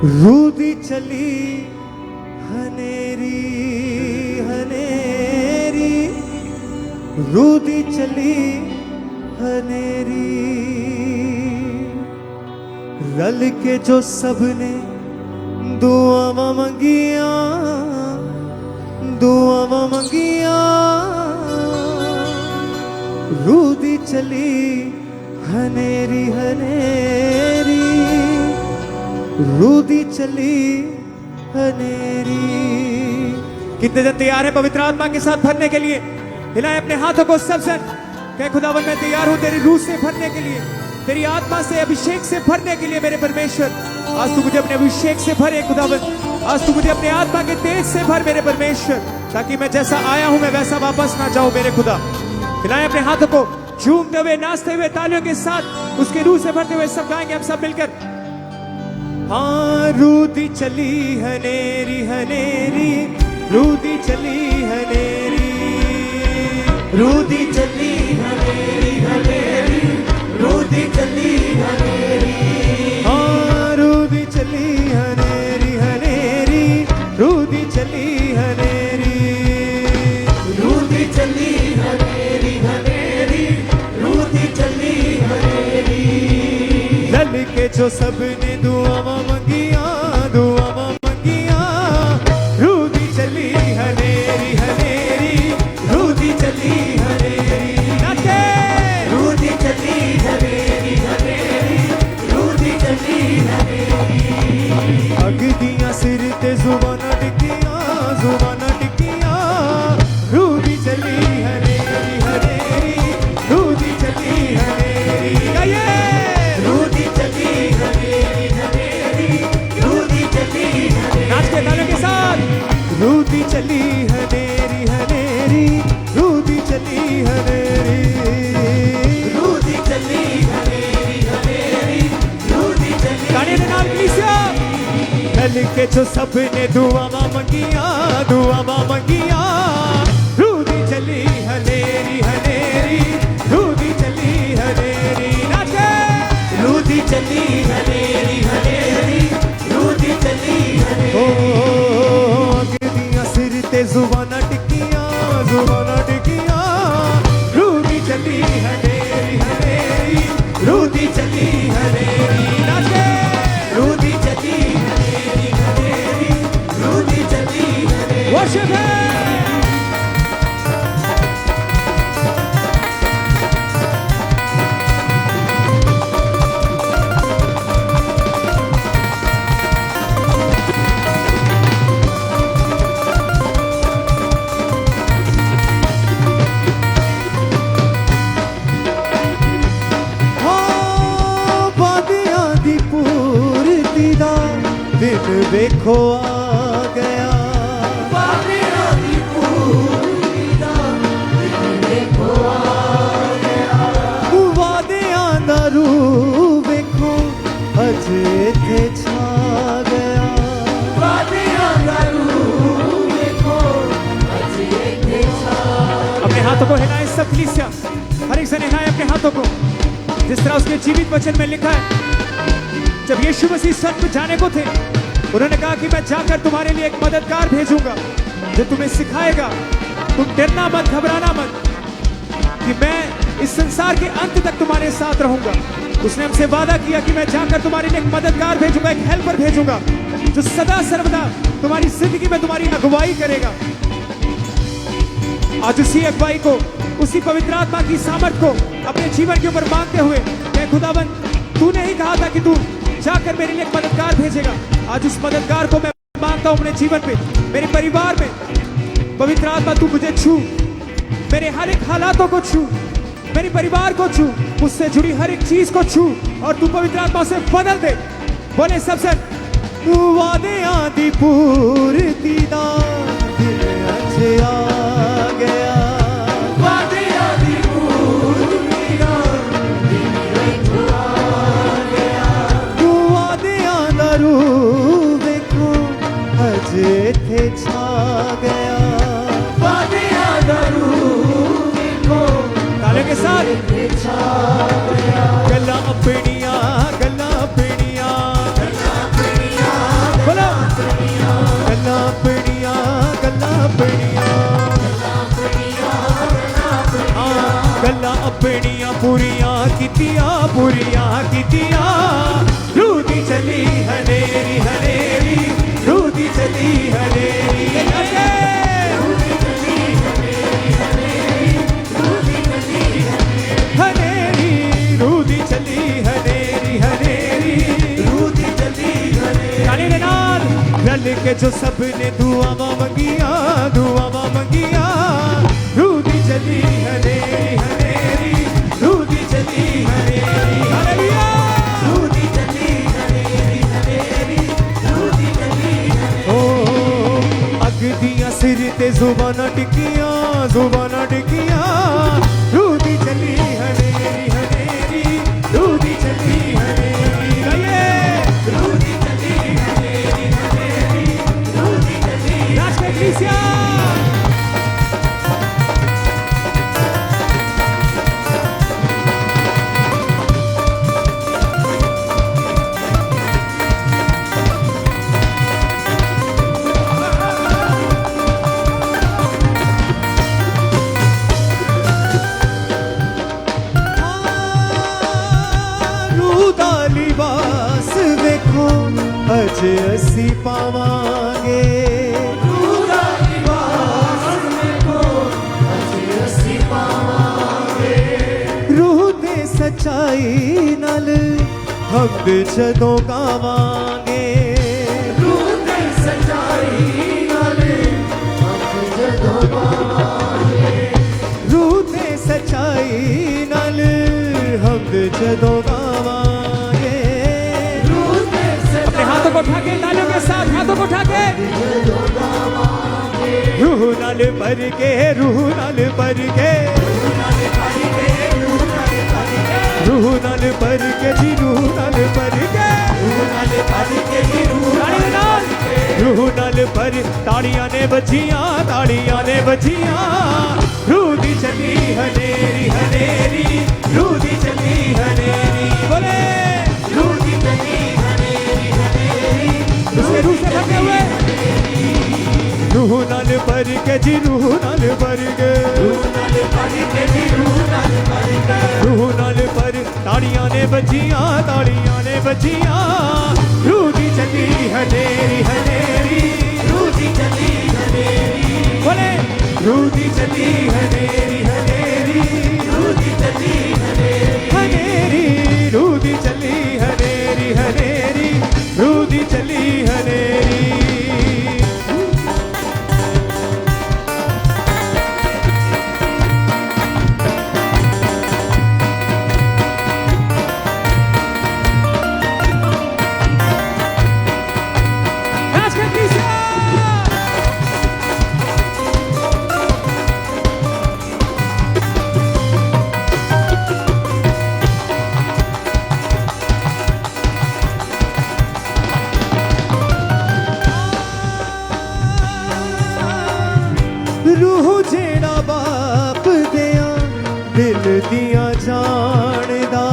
रूदी चली हनेरी हनेरी, रूदी चली हनेरी, रल के जो सबने दुआवा मंगिया, दुआवा मंगिया, रूदी चली हनेरी हनेरी, रूदी चली हनेरी। कितने जन तैयार हैं पवित्र आत्मा के साथ भरने के लिए? हिलाएं अपने हाथों को सब जन, कहे खुदावन मैं तैयार हूं तेरी रूह से भरने के लिए, तेरी आत्मा से अभिषेक से भरने के लिए। मेरे परमेश्वर आज तू मुझे अपने अभिषेक से भरे खुदावन, आज तू मुझे अपने आत्मा के तेज से भर मेरे परमेश्वर, ताकि मैं जैसा आया हूं मैं वैसा वापस ना जाऊं मेरे खुदा। हिलाएं अपने हाथों को, झूमते हुए नाचते हुए तालियों के साथ उसके रूह से भरते हुए सब गाएंगे हम सब मिलकर। हाँ रूदी चली हनेरी हनेरी, रूदी चली हनेरी, रूदी चली हनेरी हनेरी, रूदी चली हनेरी। हाँ रूदी चली हनेरी हनेरी, रूदी चली हनेरी, रूदी चली हनेरी हनेरी, रूदी चली हनेरी। लल के जो सबने दुआवा मंगिया, दुआवा मंगिया, रूदी चली हनेरी हनेरी, रूदी चली हनेरी, नाचे रूदी चली हनेरी हनेरी, रूदी चली हनेरी। अगदियां सिर ते जुबाना टिकिया, जुबाना टिकिया, रूदी चली हनेरी हनेरी, रूदी चली हनेरी। गाइए रूदी चली हनेरी हनेरी, रूदी चली हनेरी। नाच के तालियों के साथ। रूदी चली हनेरी हनेरी, रूदी चली हनेरी, रूदी चली हनेरी हनेरी, रूदी चली। गाने के नाम कलीसिया। लल के जो सबने दुआवा मंगिया, दुआवा मंगिया, रूदी चली हनेरी हनेरी, रूदी चली हनेरी। नाचे रूदी चली हनेरी हनेरी, रूदी चली ओ हनेरी। अगदियां सिर ते जुबाना टिकिया, जुबाना टिकिया, रूदी चली हनेरी हनेरी, रूदी चली हनेरी, नाचे रूदी चली हनेरी हनेरी, रूदी चली हनेरी। वर्शिप है। दिन देखो आ गया, वादियां दी पूरी दा दिन देखो आ गया। वादियां दा रूह देखो अज इत्थे छा गया, वादियां दा रूह देखो अज इत्थे छा। अपने हाथों को हिलाएं सब कलीसिया, हर एक से हिलाएं अपने हाथों को, जिस तरह उसके जीवित वचन में लिखा है। जब यीशु मसीह स्वर्ग में जाने को थे, उन्होंने कहा कि मैं जाकर तुम्हारे लिए एक मददगार भेजूंगा जो तुम्हें सिखाएगा, तुम डरना मत, घबराना मत, कि मैं इस संसार के अंत तक तुम्हारे साथ रहूंगा। उसने हमसे वादा किया कि मैं जाकर तुम्हारे लिए एक मददगार भेजूंगा, एक हेल्पर भेजूंगा जो सदा सर्वदा तुम्हारी जिंदगी में तुम्हारी अगुवाई करेगा। आज उसी अगुवाई को, उसी पवित्र आत्मा की सामर्थ को अपने जीवन के ऊपर मांगते हुए, मैं खुदावन तूने ही कहा था कि तू जाकर मेरे लिए एक मददगार भेजेगा। आज उस मददगार को मैं मांगता हूं अपने जीवन पे, मेरे परिवार में। पवित्र आत्मा तू मुझे छू, मेरे हर एक हालातों को छू, मेरे परिवार को छू, मुझसे जुड़ी हर एक चीज को छू, और तू पवित्र आत्मा से बदल दे। बोले सबसे, तू वादियां दी पूर्ति दा दिन अज आ गया, वादियां दी पूरी दा दिन देखो आ गया। वादियां दा रूह देखो अज इत्थे छा गया, वादियां दा रूह देखो तालियों के साथ। इत्थे छा गया। गल्लां अपनियां, गल्लां अपनियां, गल्लां अपनियां, पुरिया कितिया रूदी चली हनेरी हनेरी रूदी चली हनेरी हनेरी रूदी चली हनेरी हनेरी रूदी चली हनेरी नाल रल के जो सबने दुआ मंगिया रूदी चली हनेरी हनेरी रूदी चली हनेरी हालेलुया रूदी चली हनेरी हनेरी रूदी चली ओ अगदियां सिर ते जुबाना टिकिया रूदी चली हनेरी हनेरी रूदी चली हनेरी रूदी चली हनेरी हनेरी रूदी चली राष्ट्र कलीसिया अज असी पावांगे रूदा लिबास देखो अज असी पावांगे रूह ते सच्चाई नाल हम जदों गावांगे रूह ते सच्चाई नाल हम जदों गावांगे रूह ते सच्चाई नाल हम जदों गावांगे हाथों को उठा के तालियों के साथ हाथों को उठा के रूह नाल भर के रूह नाल भर के रूह नाल भर के जी रूह नाल भर के रूह नाल भर ताड़ियां ने बजियां रूह दी चली हनेरी हनेरी रूह दी चली हनेरी बोले रूह दी चली उसके रूह से भरे हुए रूह नाल भर के जी रूह नाल भर के रूह नाल भर ताड़ियां ने बजियां रूह दी चली हनेरी हनेरी रूह दी चली हनेरी बोले रूह दी चली हनेरी हनेरी रूह दी चली हनेरी रूह दी चली हनेरी हनेरी रूह दी चली हनेरी रूह जेड़ा बाप दिया दिल दिया जानदा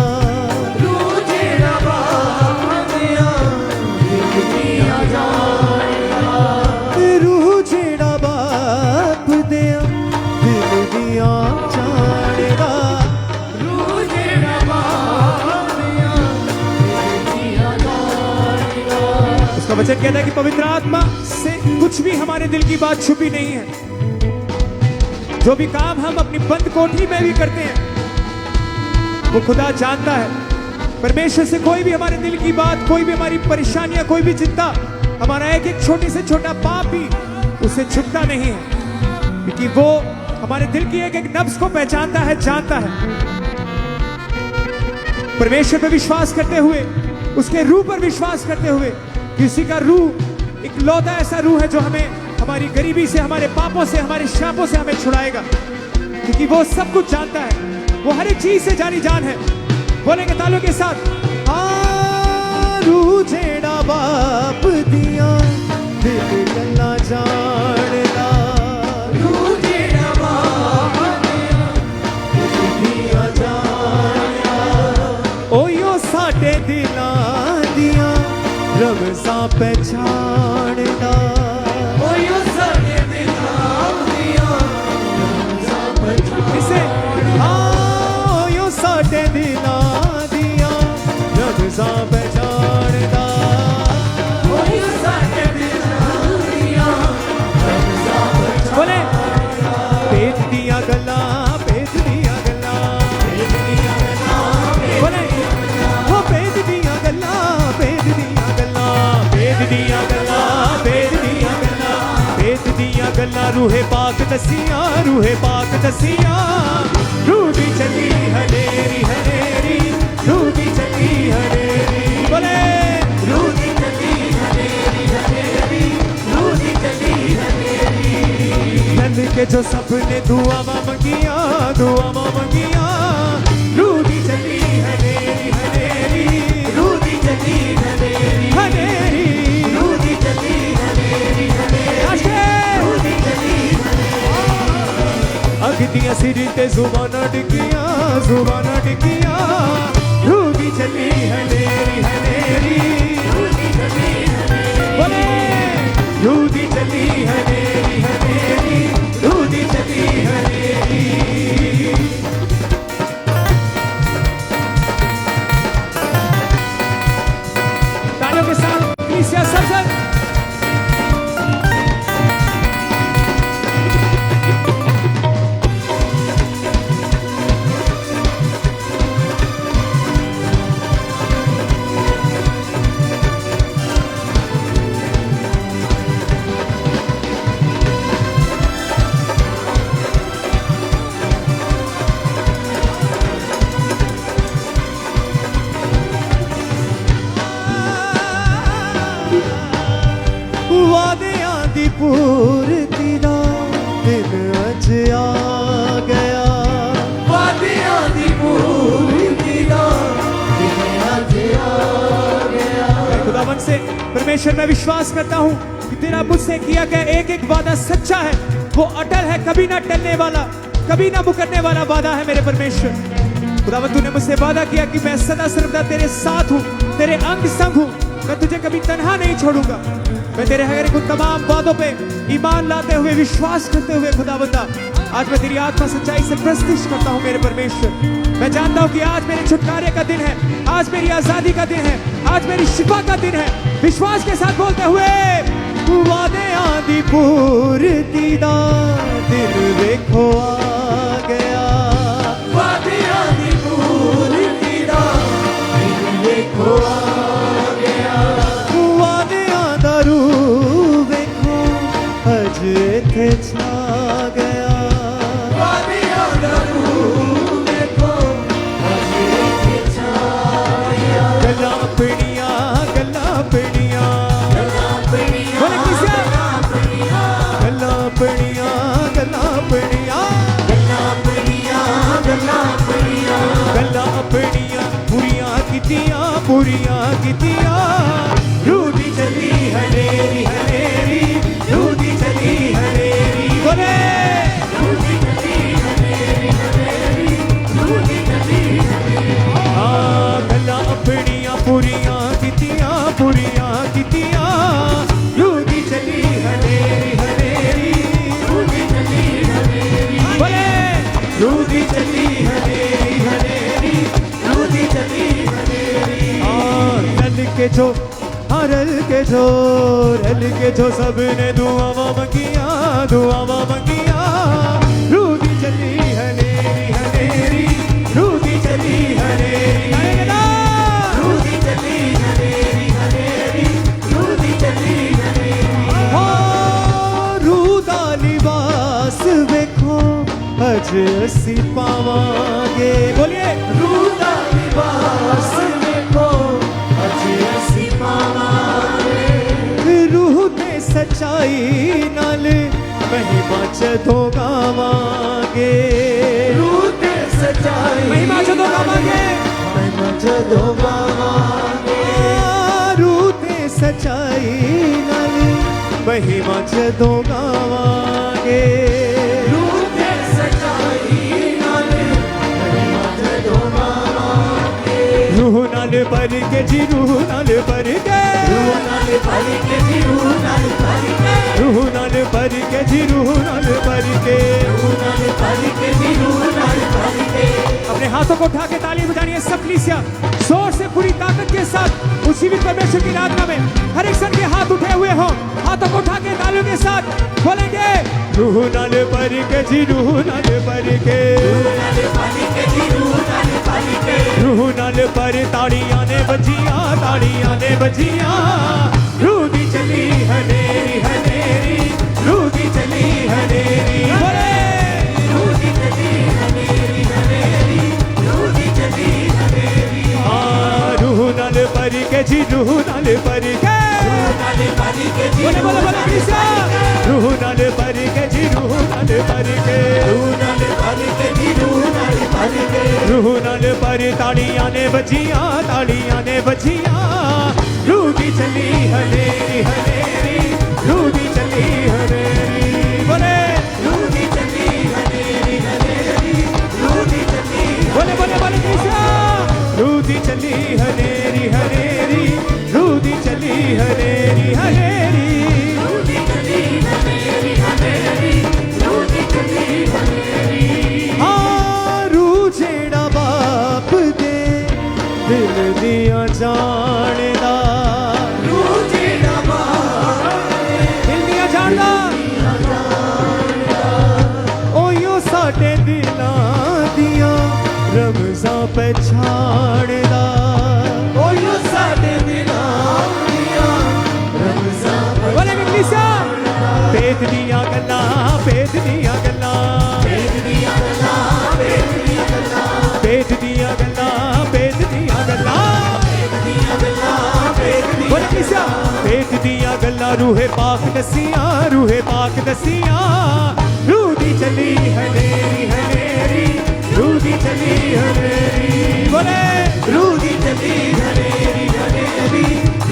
रूह जेड़ा बाप दिया दिल दिया जानदा रूह जेड़ा बाप दिया दिल दिया जानदा रूह जेड़ा बाप दिया दिल दिया जानदा उसका वचन कहता है कि पवित्र आत्मा से कुछ भी हमारे दिल की बात छुपी नहीं है। जो भी काम हम अपनी बंद कोठरी में भी करते हैं वो खुदा जानता है। परमेश्वर से कोई भी हमारे दिल की बात, कोई भी हमारी परेशानियां, कोई भी चिंता, हमारा एक एक छोटे से छोटा पाप भी उससे छुपता नहीं है, क्योंकि वो हमारे दिल की एक एक नब्ज को पहचानता है, जानता है। परमेश्वर पर विश्वास करते हुए, उसके रूह पर विश्वास करते हुए, किसी का रूह इकलौता ऐसा रूह है जो हमें हमारी गरीबी से, हमारे पापों से, हमारे श्रापों से हमें छुड़ाएगा, क्योंकि वो सब कुछ जानता है। वो हर एक चीज से जानी जान है। बोलेंगे तालियों के साथ, रूह जेड़ा बाप दिया दिल गल्ला जानदा, रूह जेड़ा बाप दिया जानदा, ओयो साडे दिलां दियां रमज़ां पहचानदा, ओयो साडे दिलां दियां रमज़ां पहचानदा, ओयो साडे दिलां दियां रूहे पाक दसिया रूहे पाक दसिया रूह दी चली हनेरी हनेरी रूह दी चली हनेरी बोले रूह दी चली हनेरी हनेरी रूह दी चली हनेरी नंद के जो सपने दुआ मंगिया रूह दी चली हनेरी हनेरी रूह दी चली हनेरी हनेरी रूह दी चली हनेरी हनेरी रूह दी चली अगदियां सिर ते जुबाना टिकिया रूह दी चली हनेरी हनेरी रूह दी चली हनेरी बोले रूह दी चली हनेरी हनेरी रूह दी चली हनेरी तालियों के साथ कलीसिया सब वादियां दी पूर्ति दा दिन अज आ गया वादियां दी पूर्ति दा दिन अज आ गया मैं खुदावन से परमेश्वर में विश्वास करता हूँ कि तेरा मुझसे किया गया एक एक वादा सच्चा है, वो अटल है, कभी ना टलने वाला, कभी ना मुकरने वाला वादा है मेरे परमेश्वर। खुदावन तूने मुझसे वादा किया कि मैं सदा सर्वदा तेरे साथ हूँ, तेरे अंग संग हूँ, मैं तुझे कभी तन्हा नहीं छोड़ूंगा। मैं तेरे हर एक तमाम वादों पे ईमान लाते हुए विश्वास करते हुए खुदावंदा आज मैं तेरी आत्मा सच्चाई से प्रस्तुत करता हूँ मेरे परमेश्वर। मैं जानता हूँ कि आज मेरे छुटकारे का दिन है, आज मेरी आजादी का दिन है, आज मेरी शिफा का दिन है। विश्वास के साथ बोलते हुए वादे आदि पूर्ति दा दिन देखो आ गया, वादे आदि पूर्ति दा दिन देखो आ गया, वादे आदा रूह देखो अज इत्थे छा गया, वादे आदा रूह देखो अज इत्थे छा गया, गल्लां अपनियां गल्लां अपनियां गल्लां अपनियां बोले किसे गल्लां अपनियां गल्लां अपनियां गल्लां अपनियां गल्लां अपनियां गल्लां अपनियां पूरियां कीतियां रूह दी चली हनेरी हनेरी रूह दी चली हनेरी बोले रूह दी चली हनेरी हनेरी रूह दी चली हनेरी हाँ गल्लां अपनियां पूरियां कीतियां रूह दी चली हनेरी हनेरी रूह दी चली हनेरी बोले रूह दी चली हनेरी हनेरी रूह दी चली हनेरी रल के जो हाँ रल के जो सबने दुआवां मंगियां रूह दी चली हनेरी हनेरी रूह दी चली हनेरी रूह दी चली हनेरी हनेरी रूह दी चली हनेरी हाँ रूह दा लिबास वेखो अज असी पावांगे बोलिए रूह दा लिबास देखो अज असी पावांगे, रूह ते सच्चाई नाल महिमा जदों गावांगे रूह ते सच्चाई महिमा जदों गावांगे महिमा जदों गावांगे, रूह ते सच्चाई नाल महिमा जदों गावांगे रूह ते सच्चाई नाल महिमा जदों गावांगे, रूह नाल भर के जी रूह नाल भर के रूह नाल भर के जी रूह नाल भर के रूह नाल भर के जी रूह नाल भर के रूह नाल भर के जी रूह नाल भर के। अपने हाथों को उठा के ताली बजानिए सब कलीसिया जोर से पूरी ताकत के साथ उसी भी परमेश्वर की आराधना में हर एक सन के हाथ उठे हुए हो, हाथों को उठा के तालियों के साथ बोलेंगे रूह नाल भर के जी रूह नाल भर के रूह नाल भर के जी रूह नाल भर के रूह नाल भर ताड़ियां ने बजियां रूह दी चली हनेरी हनेरी रूह दी चली हनेरी बोले रूदी चली हनेरी हनेरी रूदी चली हनेरी रूह नाल भर के जी रूह नाल भर के नाले पानी के जी बोले बोले बोले कृष्णा रूह नाल भर के जी रूह नाल भर के नाले पानी के जी नाले पानी के रूह नाल भर तालियां ने बजियां रूदी चली हनेरी हनेरी रूदी चली हनेरी बोले रूदी चली हनेरी हनेरी रूदी चली बोले बोले बोले कृष्णा रूदी चली हनेरी हनेरी रूदी चली हनेरी हनेरी रूदी चली हनेरी हनेरी रूदी चली हनेरी रू जेड़ा बाप दे दिल दिया जानदा रू जेड़ा बाप दिल दिया जानदा ओयो साडे दिलां दियां रमज़ां पछाणदा ओयो साडे दिलां दियां रमज़ां बोले इंग्लिशा भेद दियां गल्लां भेद दियां गल्लां भेद दियां गल्लां भेद दियां गल्लां भेद दियां गल्लां भेद दियां गल्लां भेद दियां गल्लां भेद दियां बोले इंग्लिशा भेद दियां गल्लां रूहे पाक दसियां रूदी चली हनेरी हनेरी रूदी चली हनेरी बोले रूदी चली हनेरी हनेरी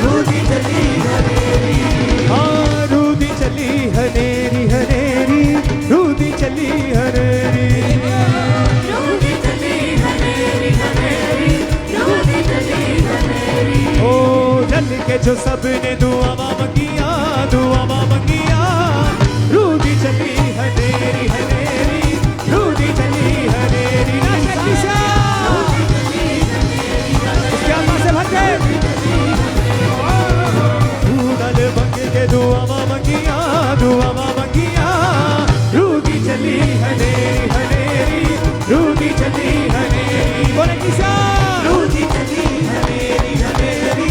रूदी चली हनेरी रूदी चली हनेरी हनेरी रूदी चली हनेरी रूदी चली हनेरी हनेरी रूदी चली हनेरी ओ जल के जो सबने दुआवा मंगिया रूदी चली हनेरी हनेरी रूदी चली हनेरी उसके आत्मा से भर के नल बंग के दुआवा मंगिया रूदी चली हनेरी हनेरी रूदी चली हनेरी बोले किसा रूदी चली हनेरी हनेरी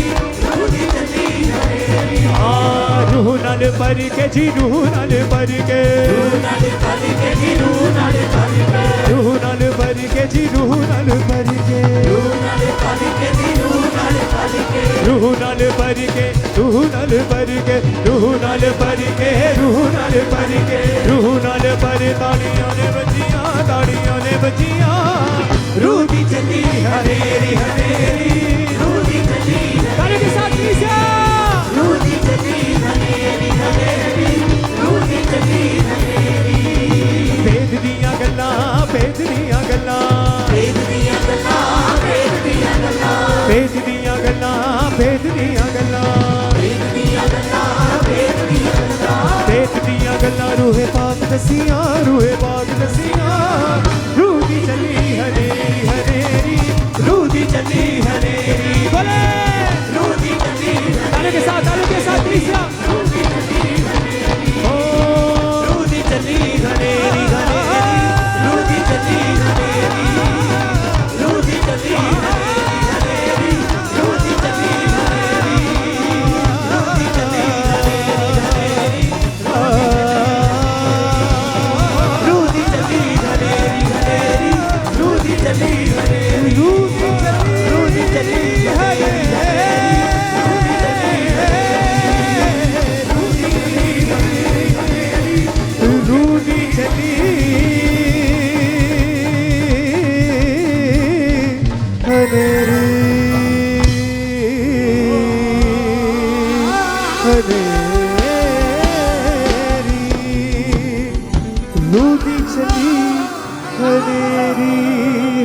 रूदी चली हनेरी रूह नाल भर के जी रूह नाल भर के नाले पानी के जी नाले पानी के रूह नाल भर के जी रूह नाल भर के नाले पानी के जी नाले पानी के रूह नाल भर के रूह नाल भर के रूह नाल भर के रूह नाल भर के रूह नाल भर तालियां ने बजियां रूदी चली हनेरी हनेरी रूदी चली तालियों के साथ नीचे रूदी चली हनेरी हनेरी रूदी चली हनेरी भेद दियां गल्लां भेद दियां गल्लां भेद दियां गल्लां भेद दियां गल्लां भेद दियां गल्लां भेद दियां गल्लां भेद दियां गल्लां भेद दियां गल्लां भेद दियां गल्लां रूहे पाक दसियां रूदी चली हनेरी हनेरी रूदी चली हनेरी बोले रूदी चली तालियों के साथ तीसरा ओ रूदी चली हनेरी हनेरी रूदी चली हनेरी रूदी चली हनेरी हनेरी रूदी चली हनेरी रूदी चली हनेरी रूदी चली हनेरी हनेरी रूदी चली हनेरी रूदी चली हनेरी रूदी चली हनेरी हनेरी रूदी चली हनेरी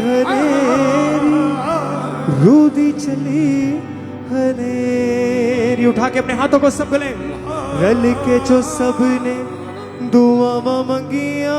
हनेरी रूदी चली हनेरी उठा के अपने हाथों को सब गले रल के जो सबने दुआ मंगिया